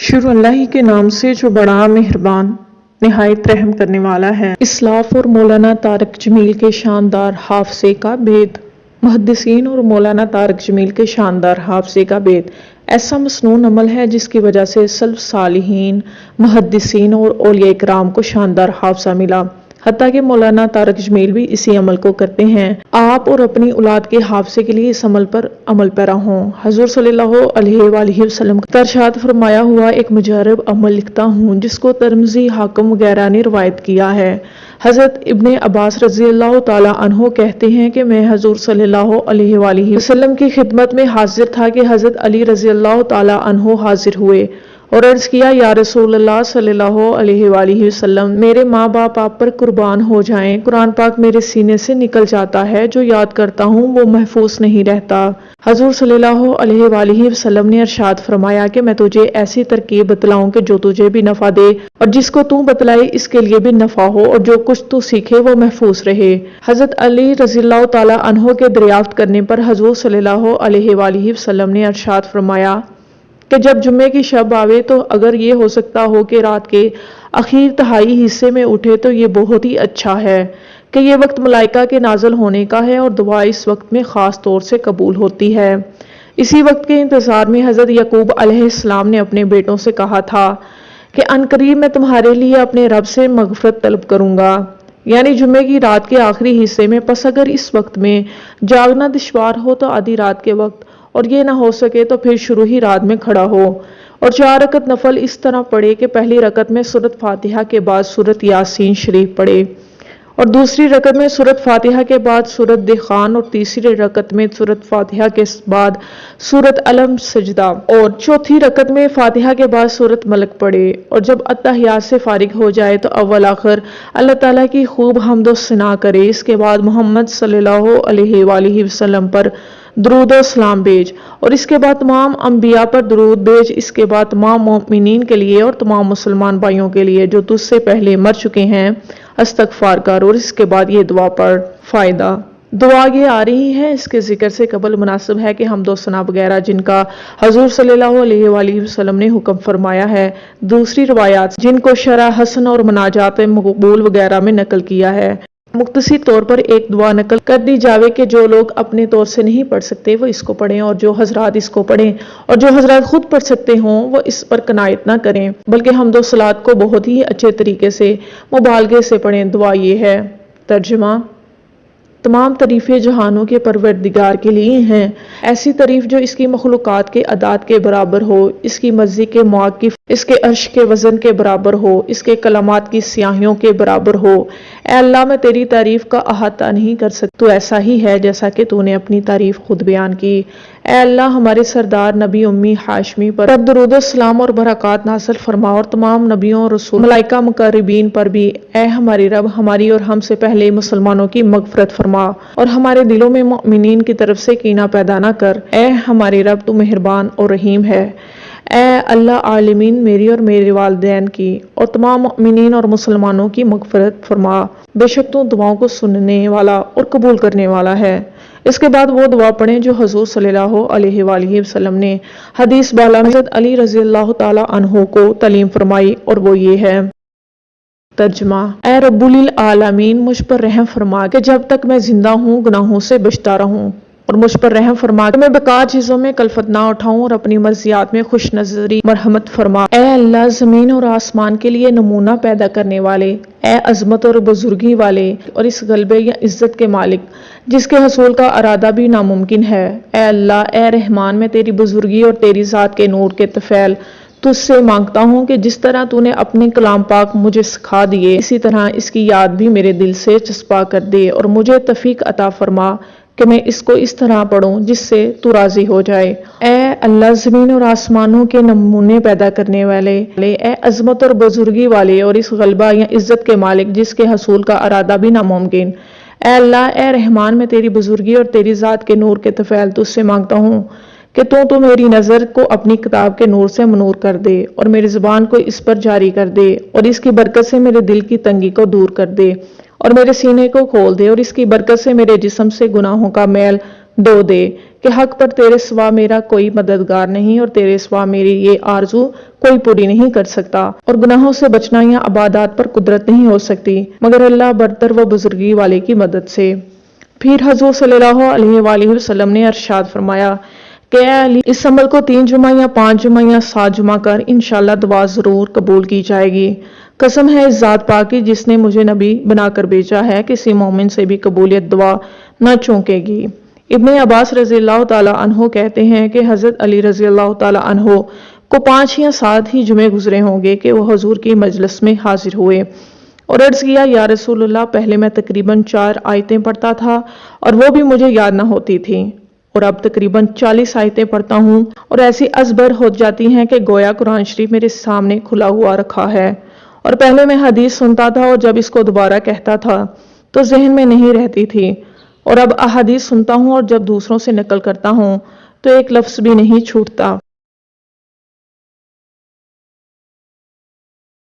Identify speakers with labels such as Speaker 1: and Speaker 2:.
Speaker 1: شروع اللہ ہی کے نام سے جو بڑا مہربان نہایت رحم کرنے والا ہے۔ اسلاف اور مولانا طارق جمیل کے شاندار حافظے کا بید۔ محدثین اور مولانا طارق جمیل کے شاندار حافظے کا بید ایسا مسنون عمل ہے جس کی وجہ سے سلف صالحین، محدثین اور اولیاء کرام کو شاندار حافظہ ملا، حتیٰ کہ مولانا طارق جمیل بھی اسی عمل کو کرتے ہیں۔ آپ اور اپنی اولاد کے حافظے کے لیے اس عمل پر عمل پیرا ہوں۔ حضور صلی اللہ علیہ وآلہ وسلم کا ارشاد فرمایا ہوا ایک مجرب عمل لکھتا ہوں جس کو ترمذی، حاکم وغیرہ نے روایت کیا ہے۔ حضرت ابن عباس رضی اللہ تعالیٰ عنہ کہتے ہیں کہ میں حضور صلی اللہ علیہ وآلہ وسلم کی خدمت میں حاضر تھا کہ حضرت علی رضی اللہ تعالیٰ عنہ حاضر ہوئے اور عرض کیا، یا رسول اللہ صلی اللہ علیہ وآلہ وسلم، میرے ماں باپ آپ پر قربان ہو جائیں، قرآن پاک میرے سینے سے نکل جاتا ہے، جو یاد کرتا ہوں وہ محفوظ نہیں رہتا۔ حضور صلی اللہ علیہ وآلہ وسلم نے ارشاد فرمایا کہ میں تجھے ایسی ترکیب بتلاؤں کہ جو تجھے بھی نفع دے اور جس کو تو بتلائے اس کے لیے بھی نفع ہو، اور جو کچھ تو سیکھے وہ محفوظ رہے۔ حضرت علی رضی اللہ تعالیٰ عنہ کے دریافت کرنے پر حضور صلی اللہ علیہ وآلہ وسلم نے ارشاد فرمایا کہ جب جمعے کی شب آوے تو اگر یہ ہو سکتا ہو کہ رات کے اخیر تہائی حصے میں اٹھے تو یہ بہت ہی اچھا ہے کہ یہ وقت ملائکہ کے نازل ہونے کا ہے اور دعا اس وقت میں خاص طور سے قبول ہوتی ہے۔ اسی وقت کے انتظار میں حضرت یعقوب علیہ السلام نے اپنے بیٹوں سے کہا تھا کہ عنقریب میں تمہارے لیے اپنے رب سے مغفرت طلب کروں گا، یعنی جمعے کی رات کے آخری حصے میں۔ پس اگر اس وقت میں جاگنا دشوار ہو تو آدھی رات کے وقت، اور یہ نہ ہو سکے تو پھر شروع ہی رات میں کھڑا ہو اور 4 رکعت نفل اس طرح پڑھے کہ پہلی رکعت میں سورۃ فاتحہ کے بعد سورۃ یاسین شریف پڑھے، اور دوسری رکعت میں سورۃ فاتحہ کے بعد سورۃ دخان، اور تیسری رکعت میں سورۃ فاتحہ کے بعد سورۃ الم سجدہ، اور چوتھی رکعت میں فاتحہ کے بعد سورۃ ملک پڑھے، اور جب اتحیات سے فارغ ہو جائے تو اول آخر اللہ تعالیٰ کی خوب حمد و ثنا کرے۔ اس کے بعد محمد صلی اللہ علیہ وآلہ وسلم پر درود و سلام بھیج، اور اس کے بعد تمام انبیاء پر درود بھیج۔ اس کے بعد تمام مومنین کے لیے اور تمام مسلمان بھائیوں کے لیے جو تجھ سے پہلے مر چکے ہیں استغفار کر، اور اس کے بعد یہ دعا پڑھ۔ فائدہ: دعا یہ آ رہی ہے، اس کے ذکر سے قبل مناسب ہے کہ حمد و ثنا وغیرہ جن کا حضور صلی اللہ علیہ وآلہ وسلم نے حکم فرمایا ہے، دوسری روایات جن کو شرح حسن اور مناجات مقبول وغیرہ میں نقل کیا ہے، مختصر طور پر ایک دعا نقل کر دی جاوے کہ جو لوگ اپنے طور سے نہیں پڑھ سکتے وہ اس کو پڑھیں، اور جو حضرات اس کو پڑھیں اور جو حضرات خود پڑھ سکتے ہوں وہ اس پر کنایت نہ کریں بلکہ حمد و صلات کو بہت ہی اچھے طریقے سے مبالغے سے پڑھیں۔ دعا یہ ہے۔ ترجمہ: تمام تعریفیں جہانوں کے پروردگار کے لیے ہیں، ایسی تعریف جو اس کی مخلوقات کے اعداد کے برابر ہو، اس کی مرضی کے مواقف اس کے عرش کے وزن کے برابر ہو، اس کے کلمات کی سیاہیوں کے برابر ہو۔ اے اللہ، میں تیری تعریف کا احاطہ نہیں کر سکتا، تو ایسا ہی ہے جیسا کہ تو نے اپنی تعریف خود بیان کی۔ اے اللہ، ہمارے سردار نبی امی ہاشمی پر درود و سلام اور برکات نازل فرما، اور تمام نبیوں، رسول، ملائکہ مقربین پر بھی۔ اے ہمارے رب، ہماری اور ہم سے پہلے مسلمانوں کی مغفرت فرما اور ہمارے دلوں میں مومنین کی طرف سے کینہ پیدا نہ کر۔ اے ہمارے رب، تو مہربان اور رحیم ہے۔ اے اللہ عالمین، میری اور میرے والدین کی اور تمام مومنین اور مسلمانوں کی مغفرت فرما، بے شک تو دعاؤں کو سننے والا اور قبول کرنے والا ہے۔ اس کے بعد وہ دعا پڑھیں جو حضور صلی اللہ علیہ وآلہ وسلم نے حدیث بالا میں حضرت علی رضی اللہ تعالیٰ عنہ کو تعلیم فرمائی، اور وہ یہ ہے۔ ترجمہ: اے رب العالمین، مجھ پر رحم فرما کہ جب تک میں زندہ ہوں گناہوں سے بچتا رہوں، اور مجھ پر رحم فرما کہ میں بیکار چیزوں میں کلفت نہ اٹھاؤں، اور اپنی مرضیات میں خوش نظری مرحمت فرما۔ اے اللہ، زمین اور آسمان کے لیے نمونہ پیدا کرنے والے، اے عظمت اور بزرگی والے اور اس غلبے یا عزت کے مالک جس کے حصول کا ارادہ بھی ناممکن ہے۔ اے اللہ، اے رحمان، میں تیری بزرگی اور تیری ذات کے نور کے طفیل تجھ سے مانگتا ہوں کہ جس طرح تو نے اپنے کلام پاک مجھے سکھا دیے، اسی طرح اس کی یاد بھی میرے دل سے چسپاں کر دے، اور مجھے توفیق عطا فرما کہ میں اس کو اس طرح پڑھوں جس سے تو راضی ہو جائے۔ اے اللہ، زمین اور آسمانوں کے نمونے پیدا کرنے والے، اے عظمت اور بزرگی والے اور اس غلبہ یا عزت کے مالک جس کے حصول کا ارادہ بھی ناممکن۔ اے اللہ، اے رحمان، میں تیری بزرگی اور تیری ذات کے نور کے طفیل تجھ سے مانگتا ہوں کہ تو میری نظر کو اپنی کتاب کے نور سے منور کر دے، اور میری زبان کو اس پر جاری کر دے، اور اس کی برکت سے میرے دل کی تنگی کو دور کر دے، اور میرے سینے کو کھول دے، اور اس کی برکت سے میرے جسم سے گناہوں کا میل دھو دے۔ کہ حق پر تیرے سوا میرا کوئی مددگار نہیں اور تیرے سوا میری یہ آرزو کوئی پوری نہیں کر سکتا، اور گناہوں سے بچنا یا عبادات پر قدرت نہیں ہو سکتی مگر اللہ برتر و بزرگی والے کی مدد سے۔ پھر حضور صلی اللہ علیہ وآلہ وسلم نے ارشاد فرمایا کہ اے علی، اس عمل کو 3 جمعہ یا 5 جمعہ یا 7 جمعہ کر، انشاءاللہ دعا ضرور قبول کی جائے گی۔ قسم ہے اس ذات پاک کی جس نے مجھے نبی بنا کر بھیجا ہے، کسی مومن سے بھی قبولیت دعا نہ چونکے گی۔ ابن عباس رضی اللہ تعالیٰ عنہ کہتے ہیں کہ حضرت علی رضی اللہ تعالیٰ عنہ کو 5 یا 7 ہی جمعے گزرے ہوں گے کہ وہ حضور کی مجلس میں حاضر ہوئے اور عرض کیا، یا رسول اللہ، پہلے میں تقریباً 4 آیتیں پڑھتا تھا اور وہ بھی مجھے یاد نہ ہوتی تھیں، اور اب تقریباً 40 آیتیں پڑھتا ہوں اور ایسی ازبر ہو جاتی ہیں کہ گویا قرآن شریف میرے سامنے کھلا ہوا رکھا ہے۔ اور پہلے میں حدیث سنتا تھا اور جب اس کو دوبارہ کہتا تھا تو ذہن میں نہیں رہتی تھی، اور اب احادیث سنتا ہوں اور جب دوسروں سے نقل کرتا ہوں تو ایک لفظ بھی نہیں چھوٹتا۔